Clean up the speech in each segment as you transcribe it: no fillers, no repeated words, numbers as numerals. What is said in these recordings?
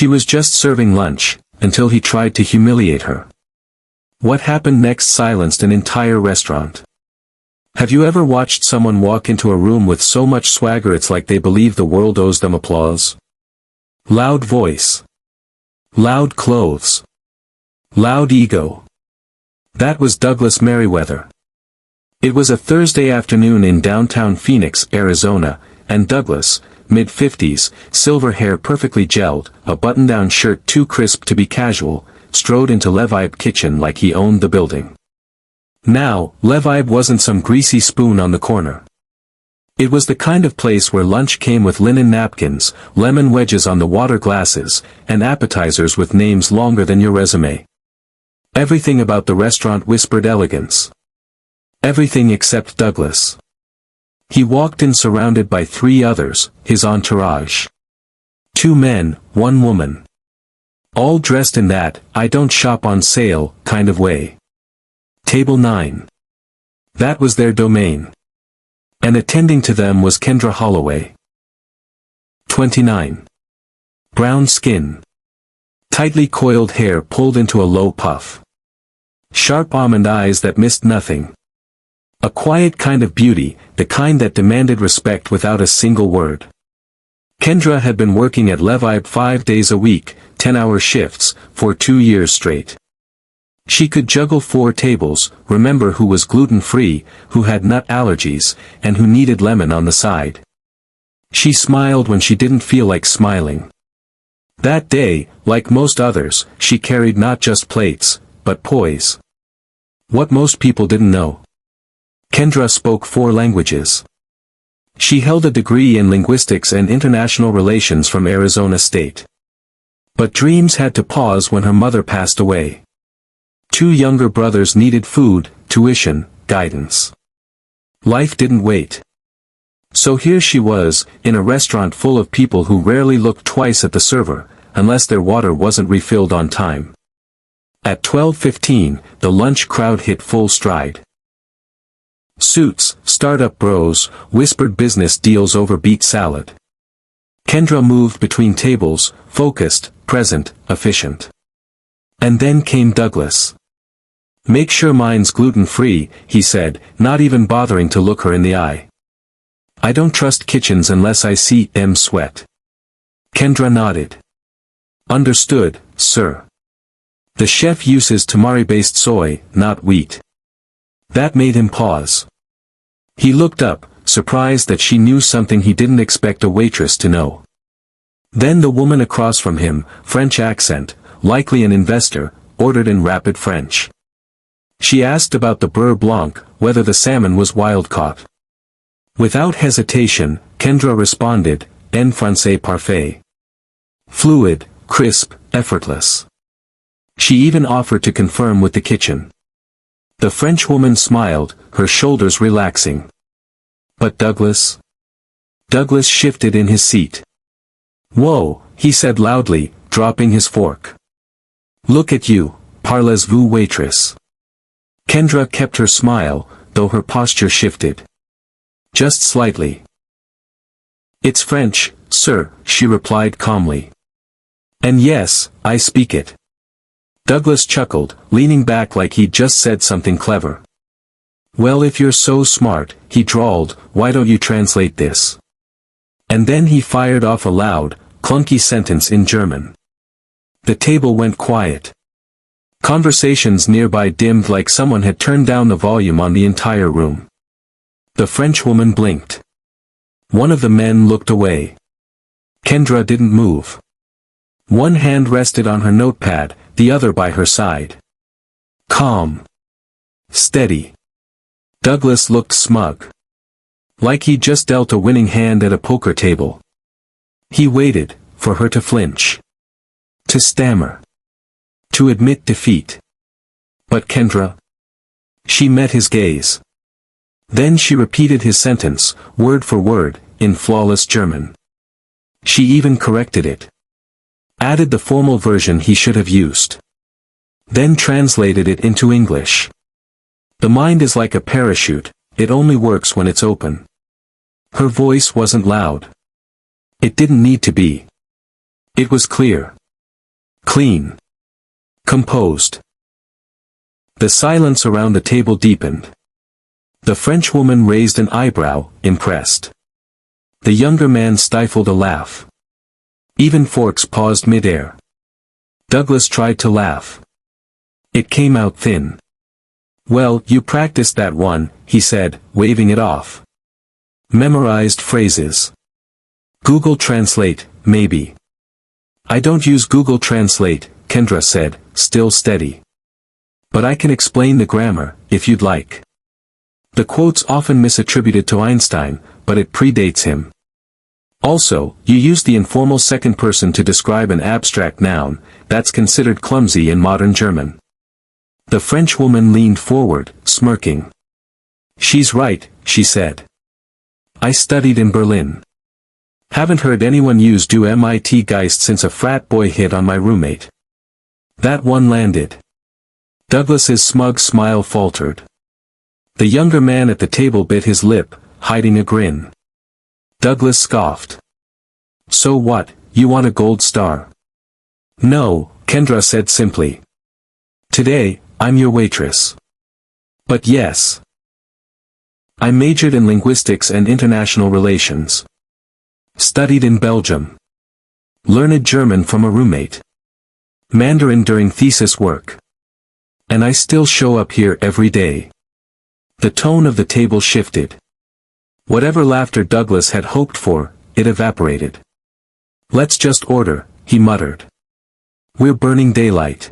She was just serving lunch, until he tried to humiliate her. What happened next silenced an entire restaurant. Have you ever watched someone walk into a room with so much swagger it's like they believe the world owes them applause? Loud voice. Loud clothes. Loud ego. That was Douglas Merriweather. It was a Thursday afternoon in downtown Phoenix, Arizona, and Douglas, mid-50s, silver hair perfectly gelled, a button-down shirt too crisp to be casual, strode into Levibe kitchen like he owned the building. Now, Levibe wasn't some greasy spoon on the corner. It was the kind of place where lunch came with linen napkins, lemon wedges on the water glasses, and appetizers with names longer than your resume. Everything about the restaurant whispered elegance. Everything except Douglas. He walked in surrounded by 3 others, his entourage. 2 men, 1 woman. All dressed in that, I don't shop on sale, kind of way. Table 9. That was their domain. And attending to them was Kendra Holloway. 29. Brown skin. Tightly coiled hair pulled into a low puff. Sharp almond eyes that missed nothing. A quiet kind of beauty, the kind that demanded respect without a single word. Kendra had been working at Levibe 5 days a week, 10-hour shifts, for 2 years straight. She could juggle 4 tables, remember who was gluten-free, who had nut allergies, and who needed lemon on the side. She smiled when she didn't feel like smiling. That day, like most others, she carried not just plates, but poise. What most people didn't know. Kendra spoke 4 languages. She held a degree in linguistics and international relations from Arizona State. But dreams had to pause when her mother passed away. 2 younger brothers needed food, tuition, guidance. Life didn't wait. So here she was, in a restaurant full of people who rarely looked twice at the server, unless their water wasn't refilled on time. At 12:15, the lunch crowd hit full stride. Suits, startup bros, whispered business deals over beet salad. Kendra moved between tables, focused, present, efficient. And then came Douglas. "Make sure mine's gluten-free," he said, not even bothering to look her in the eye. "I don't trust kitchens unless I see them sweat." Kendra nodded. "Understood, sir. The chef uses tamari-based soy, not wheat." That made him pause. He looked up, surprised that she knew something he didn't expect a waitress to know. Then the woman across from him, French accent, likely an investor, ordered in rapid French. She asked about the beurre blanc, whether the salmon was wild-caught. Without hesitation, Kendra responded, "En français parfait." Fluid, crisp, effortless. She even offered to confirm with the kitchen. The Frenchwoman smiled, her shoulders relaxing. But Douglas? Douglas shifted in his seat. "Whoa," he said loudly, dropping his fork. "Look at you, parlez-vous waitress." Kendra kept her smile, though her posture shifted. Just slightly. "It's French, sir," she replied calmly. "And yes, I speak it." Douglas chuckled, leaning back like he'd just said something clever. "Well, if you're so smart," he drawled, "why don't you translate this?" And then he fired off a loud, clunky sentence in German. The table went quiet. Conversations nearby dimmed like someone had turned down the volume on the entire room. The Frenchwoman blinked. One of the men looked away. Kendra didn't move. One hand rested on her notepad, the other by her side. Calm. Steady. Douglas looked smug. Like he'd just dealt a winning hand at a poker table. He waited, for her to flinch. To stammer. To admit defeat. But Kendra? She met his gaze. Then she repeated his sentence, word for word, in flawless German. She even corrected it. Added the formal version he should have used. Then translated it into English. The mind is like a parachute, it only works when it's open. Her voice wasn't loud. It didn't need to be. It was clear. Clean. Composed. The silence around the table deepened. The Frenchwoman raised an eyebrow, impressed. The younger man stifled a laugh. Even forks paused mid-air. Douglas tried to laugh. It came out thin. "Well, you practiced that one," he said, waving it off. "Memorized phrases. Google Translate, maybe." "I don't use Google Translate," Kendra said, still steady. "But I can explain the grammar, if you'd like." The quote's often misattributed to Einstein, but it predates him. Also, you use the informal second person to describe an abstract noun, that's considered clumsy in modern German. The Frenchwoman leaned forward, smirking. "She's right," she said. "I studied in Berlin. Haven't heard anyone use Du mit Geist since a frat boy hit on my roommate. That one landed." Douglas's smug smile faltered. The younger man at the table bit his lip, hiding a grin. Douglas scoffed. "So what, you want a gold star?" "No," Kendra said simply. "Today, I'm your waitress." "But yes. I majored in linguistics and international relations. Studied in Belgium. Learned German from a roommate. Mandarin during thesis work. And I still show up here every day." The tone of the table shifted. Whatever laughter Douglas had hoped for, it evaporated. "Let's just order," he muttered. "We're burning daylight."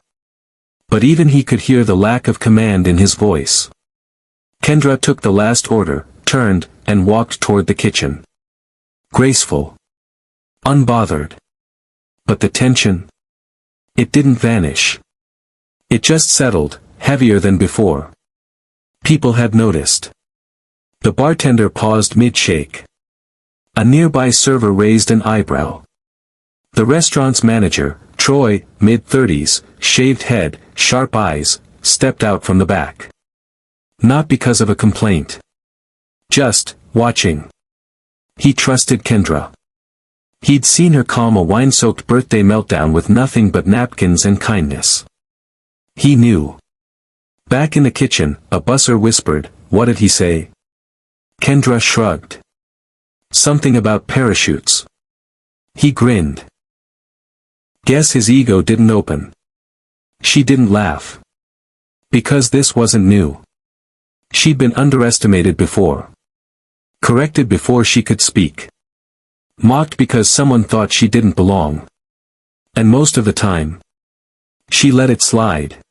But even he could hear the lack of command in his voice. Kendra took the last order, turned, and walked toward the kitchen. Graceful. Unbothered. But the tension? It didn't vanish. It just settled, heavier than before. People had noticed. The bartender paused mid-shake. A nearby server raised an eyebrow. The restaurant's manager, Troy, mid-30s, shaved head, sharp eyes, stepped out from the back. Not because of a complaint. Just, watching. He trusted Kendra. He'd seen her calm a wine-soaked birthday meltdown with nothing but napkins and kindness. He knew. Back in the kitchen, a busser whispered, "What did he say?" Kendra shrugged. "Something about parachutes." He grinned. Guess his ego didn't open. She didn't laugh. Because this wasn't new. She'd been underestimated before. Corrected before she could speak. Mocked because someone thought she didn't belong. And most of the time, she let it slide.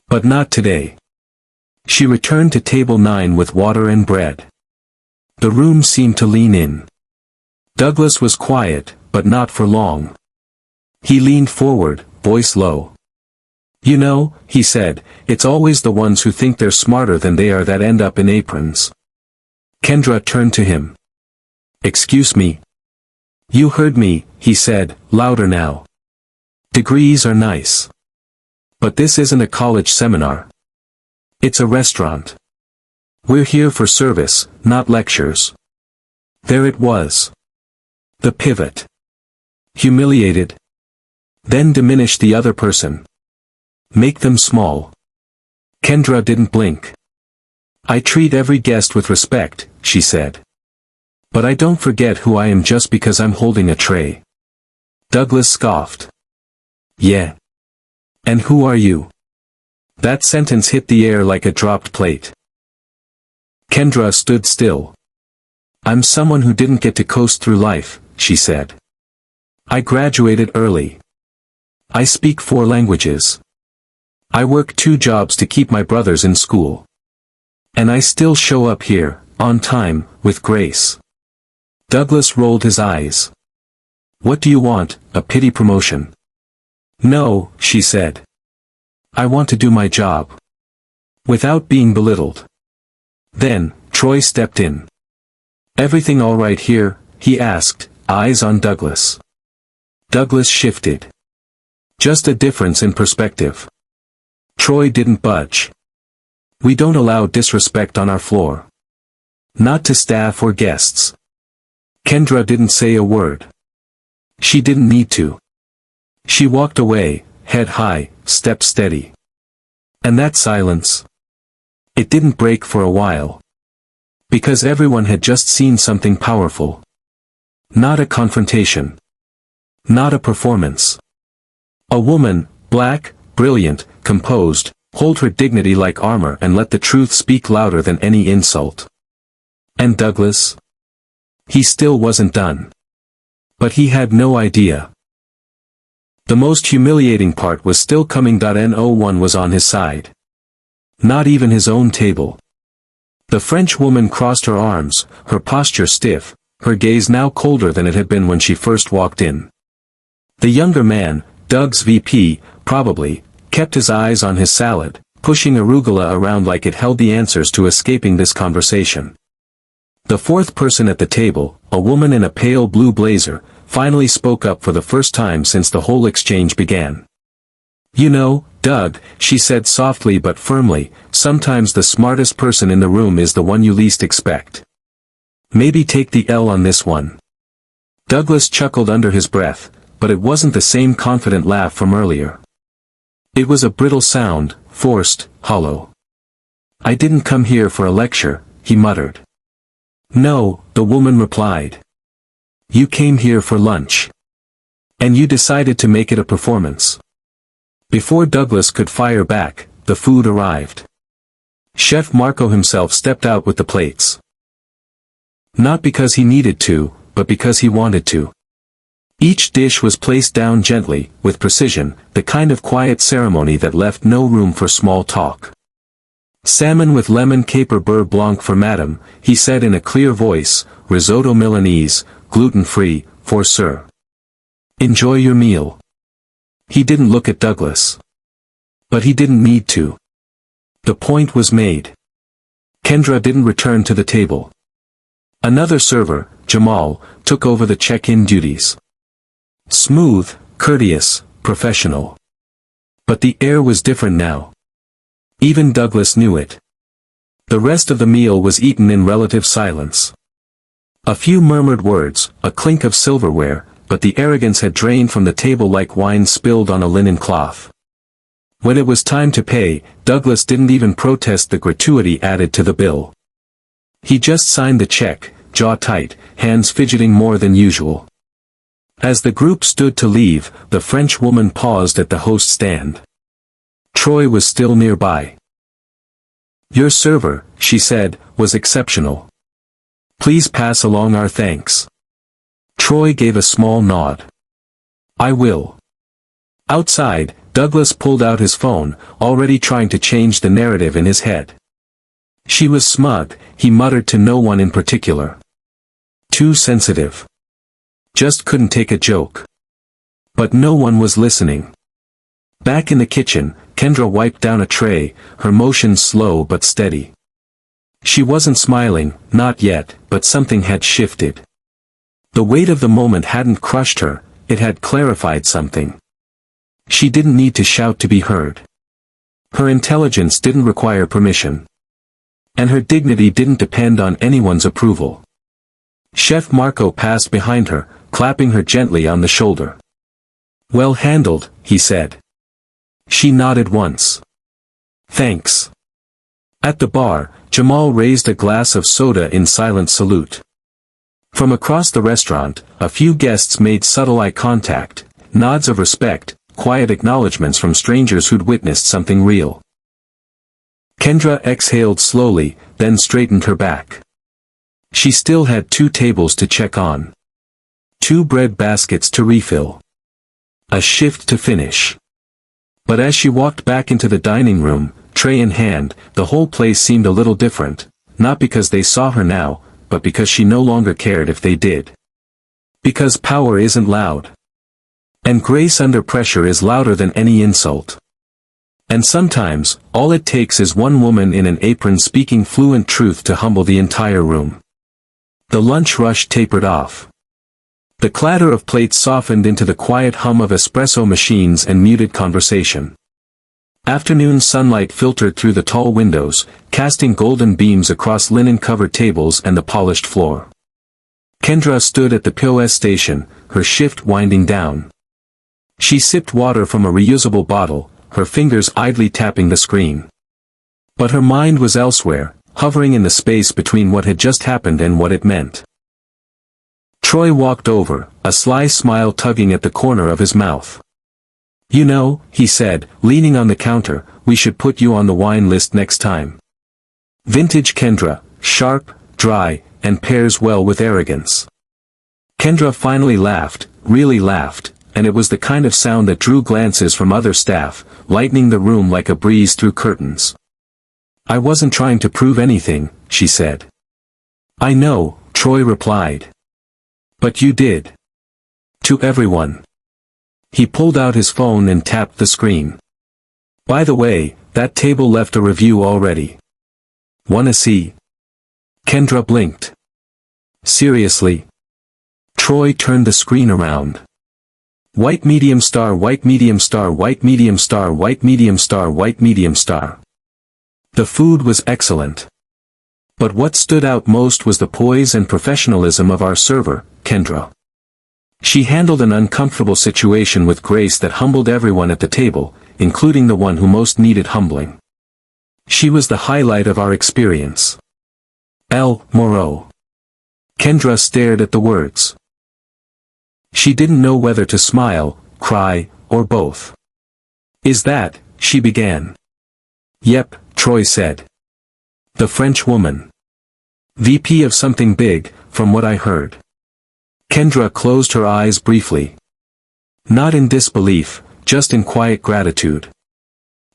But not today. She returned to table 9 with water and bread. The room seemed to lean in. Douglas was quiet, but not for long. He leaned forward, voice low. "You know," he said, "it's always the ones who think they're smarter than they are that end up in aprons." Kendra turned to him. "Excuse me." "You heard me," he said, louder now. "Degrees are nice. But this isn't a college seminar. It's a restaurant. We're here for service, not lectures." There it was. The pivot. Humiliated. Then diminish the other person. Make them small. Kendra didn't blink. "I treat every guest with respect," she said. "But I don't forget who I am just because I'm holding a tray." Douglas scoffed. "Yeah. And who are you?" That sentence hit the air like a dropped plate. Kendra stood still. "I'm someone who didn't get to coast through life," she said. "I graduated early. I speak 4 languages. I work 2 jobs to keep my brothers in school. And I still show up here, on time, with grace." Douglas rolled his eyes. "What do you want, a pity promotion?" "No," she said. "I want to do my job. Without being belittled." Then, Troy stepped in. "Everything all right here?" he asked, eyes on Douglas. Douglas shifted. Just a difference in perspective. Troy didn't budge. "We don't allow disrespect on our floor. Not to staff or guests." Kendra didn't say a word. She didn't need to. She walked away, head high, step steady. And that silence? It didn't break for a while. Because everyone had just seen something powerful. Not a confrontation. Not a performance. A woman, black, brilliant, composed, hold her dignity like armor and let the truth speak louder than any insult. And Douglas? He still wasn't done. But he had no idea. The most humiliating part was still coming. No one was on his side. Not even his own table. The French woman crossed her arms, her posture stiff, her gaze now colder than it had been when she first walked in. The younger man, Doug's VP, probably, kept his eyes on his salad, pushing arugula around like it held the answers to escaping this conversation. The fourth person at the table, a woman in a pale blue blazer, finally spoke up for the first time since the whole exchange began. "You know, Doug," she said softly but firmly, "sometimes the smartest person in the room is the one you least expect. Maybe take the L on this one." Douglas chuckled under his breath, but it wasn't the same confident laugh from earlier. It was a brittle sound, forced, hollow. "I didn't come here for a lecture," he muttered. "No," the woman replied. "You came here for lunch. And you decided to make it a performance." Before Douglas could fire back, the food arrived. Chef Marco himself stepped out with the plates. Not because he needed to, but because he wanted to. Each dish was placed down gently, with precision, the kind of quiet ceremony that left no room for small talk. "Salmon with lemon caper beurre blanc for madame," he said in a clear voice, "risotto Milanese, gluten-free, for sir. Enjoy your meal." He didn't look at Douglas. But he didn't need to. The point was made. Kendra didn't return to the table. Another server, Jamal, took over the check-in duties. Smooth, courteous, professional. But the air was different now. Even Douglas knew it. The rest of the meal was eaten in relative silence. A few murmured words, a clink of silverware, but the arrogance had drained from the table like wine spilled on a linen cloth. When it was time to pay, Douglas didn't even protest the gratuity added to the bill. He just signed the check, jaw tight, hands fidgeting more than usual. As the group stood to leave, the French woman paused at the host stand. Troy was still nearby. "Your server," she said, "was exceptional. Please pass along our thanks." Troy gave a small nod. "I will." Outside, Douglas pulled out his phone, already trying to change the narrative in his head. "She was smug," he muttered to no one in particular. "Too sensitive. Just couldn't take a joke." But no one was listening. Back in the kitchen, Kendra wiped down a tray, her motions slow but steady. She wasn't smiling, not yet, but something had shifted. The weight of the moment hadn't crushed her, it had clarified something. She didn't need to shout to be heard. Her intelligence didn't require permission. And her dignity didn't depend on anyone's approval. Chef Marco passed behind her, clapping her gently on the shoulder. "Well handled," he said. She nodded once. "Thanks." At the bar, Jamal raised a glass of soda in silent salute. From across the restaurant, a few guests made subtle eye contact, nods of respect, quiet acknowledgments from strangers who'd witnessed something real. Kendra exhaled slowly, then straightened her back. She still had 2 tables to check on. 2 bread baskets to refill. A shift to finish. But as she walked back into the dining room, tray in hand, the whole place seemed a little different, not because they saw her now, but because she no longer cared if they did. Because power isn't loud. And grace under pressure is louder than any insult. And sometimes, all it takes is one woman in an apron speaking fluent truth to humble the entire room. The lunch rush tapered off. The clatter of plates softened into the quiet hum of espresso machines and muted conversation. Afternoon sunlight filtered through the tall windows, casting golden beams across linen-covered tables and the polished floor. Kendra stood at the POS station, her shift winding down. She sipped water from a reusable bottle, her fingers idly tapping the screen. But her mind was elsewhere, hovering in the space between what had just happened and what it meant. Troy walked over, a sly smile tugging at the corner of his mouth. "You know," he said, leaning on the counter, "we should put you on the wine list next time. Vintage Kendra, sharp, dry, and pairs well with arrogance." Kendra finally laughed, really laughed, and it was the kind of sound that drew glances from other staff, lightening the room like a breeze through curtains. "I wasn't trying to prove anything," she said. "I know," Troy replied. "But you did. To everyone." He pulled out his phone and tapped the screen. "By the way, that table left a review already. Wanna see?" Kendra blinked. "Seriously?" Troy turned the screen around. White medium star, white medium star, white medium star, white medium star, white medium star. The food was excellent. But what stood out most was the poise and professionalism of our server, Kendra. She handled an uncomfortable situation with grace that humbled everyone at the table, including the one who most needed humbling. She was the highlight of our experience. El Moro. Kendra stared at the words. She didn't know whether to smile, cry, or both. "Is that," she began. "Yep," Troy said. "The French woman. VP of something big, from what I heard." Kendra closed her eyes briefly. Not in disbelief, just in quiet gratitude.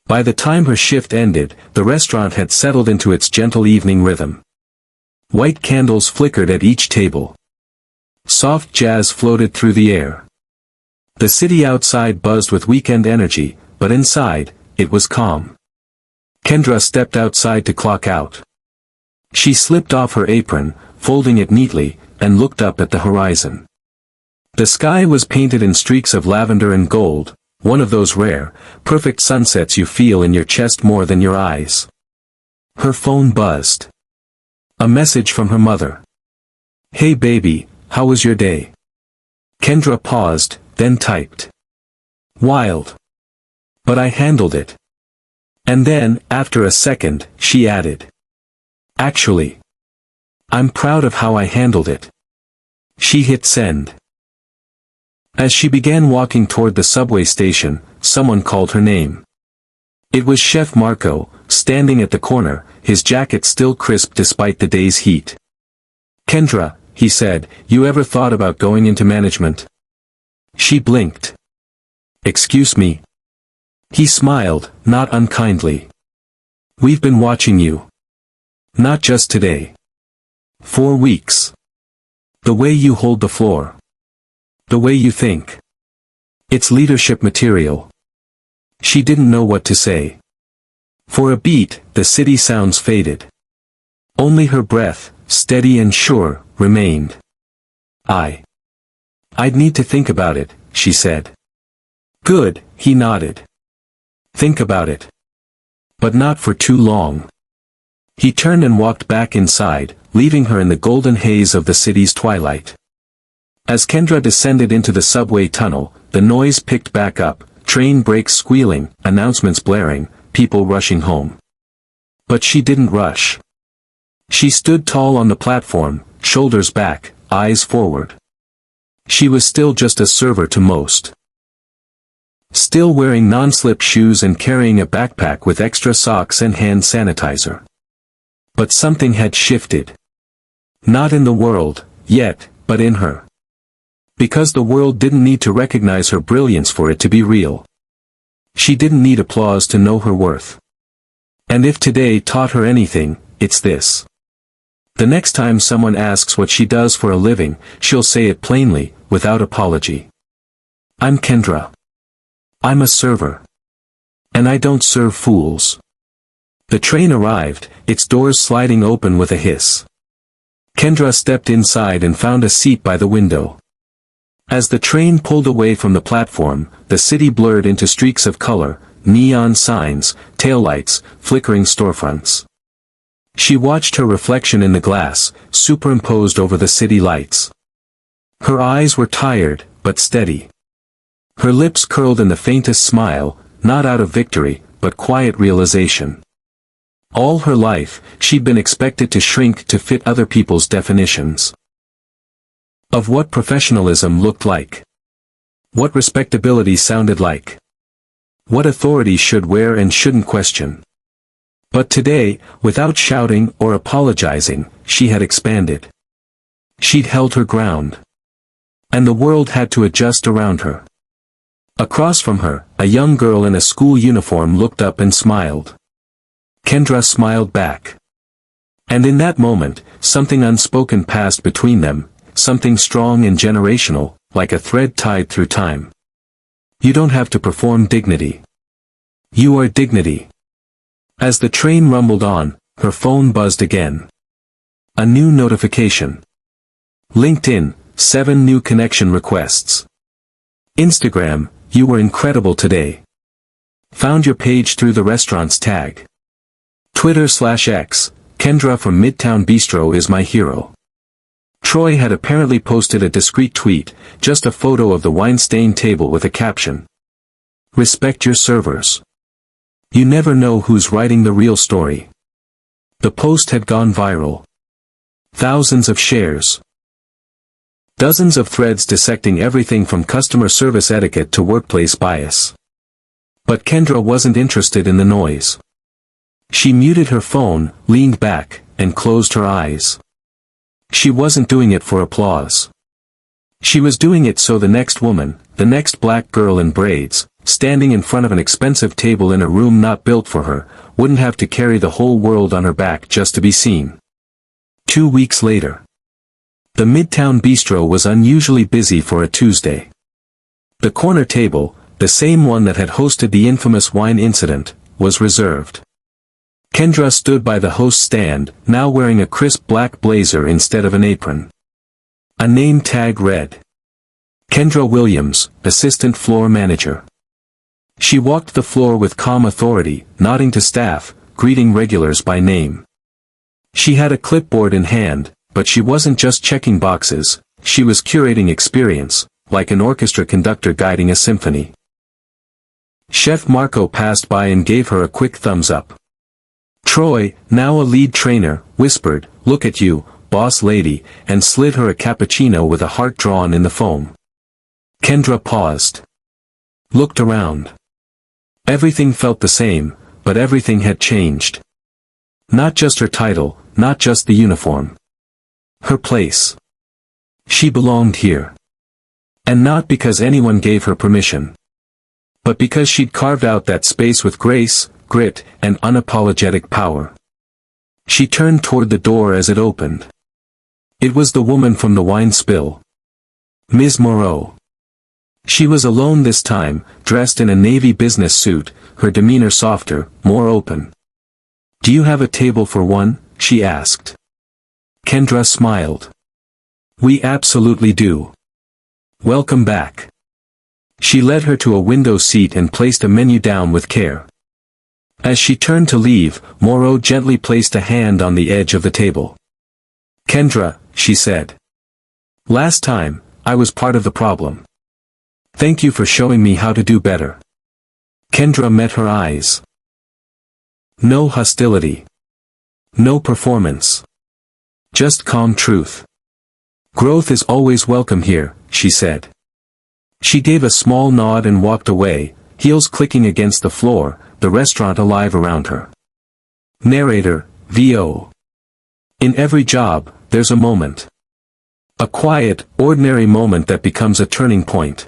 By the time her shift ended, the restaurant had settled into its gentle evening rhythm. White candles flickered at each table. Soft jazz floated through the air. The city outside buzzed with weekend energy, but inside, it was calm. Kendra stepped outside to clock out. She slipped off her apron, folding it neatly, and looked up at the horizon. The sky was painted in streaks of lavender and gold, one of those rare, perfect sunsets you feel in your chest more than your eyes. Her phone buzzed. A message from her mother. "Hey baby, how was your day?" Kendra paused, then typed. "Wild. But I handled it." And then, after a second, she added. "Actually, I'm proud of how I handled it." She hit send. As she began walking toward the subway station, someone called her name. It was Chef Marco, standing at the corner, his jacket still crisp despite the day's heat. "Kendra," he said, "you ever thought about going into management?" She blinked. "Excuse me?" He smiled, not unkindly. "We've been watching you. Not just today. 4 weeks. The way you hold the floor. The way you think. It's leadership material." She didn't know what to say. For a beat, the city sounds faded. Only her breath, steady and sure, remained. I'd need to think about it," she said. "Good," he nodded. "Think about it. But not for too long." He turned and walked back inside, leaving her in the golden haze of the city's twilight. As Kendra descended into the subway tunnel, the noise picked back up, train brakes squealing, announcements blaring, people rushing home. But she didn't rush. She stood tall on the platform, shoulders back, eyes forward. She was still just a server to most. Still wearing non-slip shoes and carrying a backpack with extra socks and hand sanitizer. But something had shifted. Not in the world, yet, but in her. Because the world didn't need to recognize her brilliance for it to be real. She didn't need applause to know her worth. And if today taught her anything, it's this. The next time someone asks what she does for a living, she'll say it plainly, without apology. "I'm Kendra. I'm a server. And I don't serve fools." The train arrived, its doors sliding open with a hiss. Kendra stepped inside and found a seat by the window. As the train pulled away from the platform, the city blurred into streaks of color, neon signs, taillights, flickering storefronts. She watched her reflection in the glass, superimposed over the city lights. Her eyes were tired, but steady. Her lips curled in the faintest smile, not out of victory, but quiet realization. All her life, she'd been expected to shrink to fit other people's definitions of what professionalism looked like, what respectability sounded like, what authority should wear and shouldn't question. But today, without shouting or apologizing, she had expanded. She'd held her ground. And the world had to adjust around her. Across from her, a young girl in a school uniform looked up and smiled. Kendra smiled back. And in that moment, something unspoken passed between them, something strong and generational, like a thread tied through time. You don't have to perform dignity. You are dignity. As the train rumbled on, her phone buzzed again. A new notification. LinkedIn, 7 new connection requests. Instagram, you were incredible today. Found your page through the restaurant's tag. Twitter/X, Kendra from Midtown Bistro is my hero. Troy had apparently posted a discreet tweet, just a photo of the wine-stained table with a caption. Respect your servers. You never know who's writing the real story. The post had gone viral. Thousands of shares. Dozens of threads dissecting everything from customer service etiquette to workplace bias. But Kendra wasn't interested in the noise. She muted her phone, leaned back, and closed her eyes. She wasn't doing it for applause. She was doing it so the next woman, the next black girl in braids, standing in front of an expensive table in a room not built for her, wouldn't have to carry the whole world on her back just to be seen. 2 weeks later. The Midtown Bistro was unusually busy for a Tuesday. The corner table, the same one that had hosted the infamous wine incident, was reserved. Kendra stood by the host's stand, now wearing a crisp black blazer instead of an apron. A name tag read. Kendra Williams, Assistant Floor Manager. She walked the floor with calm authority, nodding to staff, greeting regulars by name. She had a clipboard in hand, but she wasn't just checking boxes, she was curating experience, like an orchestra conductor guiding a symphony. Chef Marco passed by and gave her a quick thumbs up. Troy, now a lead trainer, whispered, "Look at you, boss lady," and slid her a cappuccino with a heart drawn in the foam. Kendra paused. Looked around. Everything felt the same, but everything had changed. Not just her title, not just the uniform. Her place. She belonged here. And not because anyone gave her permission. But because she'd carved out that space with grace, grit, and unapologetic power. She turned toward the door as it opened. It was the woman from the wine spill. Ms. Moreau. She was alone this time, dressed in a navy business suit, her demeanor softer, more open. "Do you have a table for one?" she asked. Kendra smiled. "We absolutely do. Welcome back." She led her to a window seat and placed a menu down with care. As she turned to leave, Moreau gently placed a hand on the edge of the table. "Kendra," she said. "Last time, I was part of the problem. Thank you for showing me how to do better." Kendra met her eyes. No hostility. No performance. Just calm truth. "Growth is always welcome here," she said. She gave a small nod and walked away, heels clicking against the floor, the restaurant alive around her. Narrator, VO. In every job, there's a moment. A quiet, ordinary moment that becomes a turning point.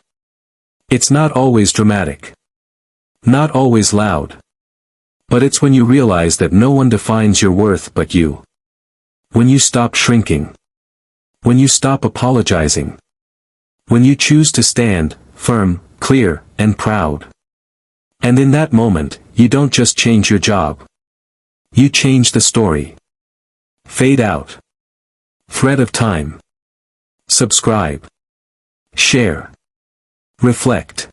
It's not always dramatic. Not always loud. But it's when you realize that no one defines your worth but you. When you stop shrinking. When you stop apologizing. When you choose to stand, firm, clear, and proud. And in that moment, you don't just change your job. You change the story. Fade out. Thread of time. Subscribe. Share. Reflect.